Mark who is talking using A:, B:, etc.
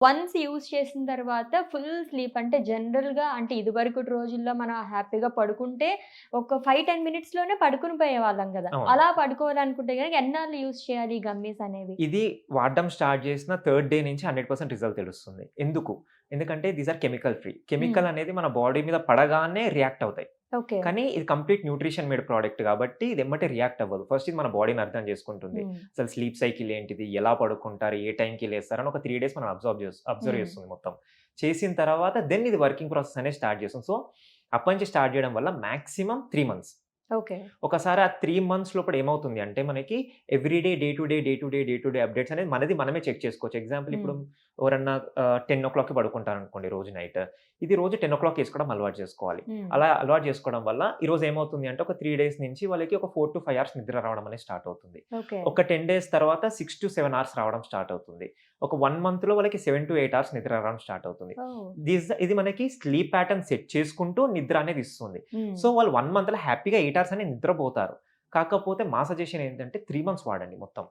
A: Once use చేసిన తర్వాత full sleep అంటే జనరల్‌గా అంటే ఇదివరకటి రోజుల్లో మనం హ్యాపీగా పడుకుంటే ఒక 5, 10 మినిట్స్‌లోనే పడుకొని పోయేవాళ్ళం గదా!
B: అవును.
A: అలా పడుకోవాలనుకుంటే గనక ఎన్నాళ్ళు యూజ్ చేయాలి ఈ గమ్మీస్ అనేవి?
B: ఇది వాడడం స్టార్ట్ చేసిన థర్డ్ డే నుంచి 100% రిజల్ట్ తెలుస్తుంది. ఎందుకు? ఎందుకంటే దీస్ ఆర్ కెమికల్ ఫ్రీ.
A: హ్మ్.
B: కెమికల్ అనేది మన బాడీ మీద పడగానే రియాక్ట్ అవుతాయి.
A: ఓకే.
B: కానీ ఇది కంప్లీట్ న్యూట్రిషన్ మేడ్ ప్రొడక్ట్ కాబట్టి ఇది ఎమ్మటే రియాక్ట్ అవ్వదు. ఫస్ట్ ఇది మన బాడీని అర్థం చేసుకుంటుంది.
A: హ్మ్.
B: అసలు స్లీప్ సైకిల్ ఏంటిది? ఎలా పడుకుంటారు? ఏ టైంకి లేస్తారు? అని ఒక 3 డేస్ మనం అబ్జర్వ్
A: హ్మ్.
B: చేస్తుంది మొత్తం. చేసిన తర్వాత దెన్ ఇది వర్కింగ్ ప్రాసెస్ అనేది స్టార్ట్ చేస్తుంది. సో, అప్పటి నుంచి స్టార్ట్ చేయడం వల్ల మాక్సిమం 3 మంత్స్.
A: ఓకే.
B: ఒకసారి ఆ 3 మంత్స్ లోపల ఏమవుతుంది అంటే మనకి everyday day to day updates అనేది మనది మనమే చెక్ చేసుకోవచ్చు. ఎగ్జాంపుల్ ఇప్పుడు
A: హ్మ్.
B: ఎవరన్నా 10:00కి పడుకుంటారనుకోండి రోజు నైట్. ఇది రోజు 10:00 ఏసుకోవడం అలవాటు చేసుకోవాలి.
A: హ్మ్.
B: అలా అలవాటు చేసుకోవడం వల్ల ఈరోజు ఏమవుతుంది అంటే ఒక 3 డేస్ నుంచి వాళ్ళకి ఒక 4-5 అవర్స్ నిద్ర రావడం అనేది స్టార్ట్ అవుతుంది.
A: ఓకే.
B: ఒక 10 డేస్ తర్వాత 6-7 అవర్స్ రావడం స్టార్ట్ అవుతుంది. ఒక 1 మంత్‌లో వాళ్ళకి 7-8 అవర్స్ నిద్ర రావడం స్టార్ట్ అవుతుంది.
A: ఓహ్!
B: ఇది మనకి స్లీప్ ప్యాటర్న్ సెట్ చేసుకుంటూ నిద్ర అనేది ఇస్తుంది.
A: హ్మ్.
B: సో, వాళ్ళు 1 మంత్‌లో హ్యాపీగా 8 అవర్స్ అనేది నిద్రపోతారు. కాకపోతే మా సజెషన్ ఏంటంటే 3 మంత్స్ వాడండి మొత్తం.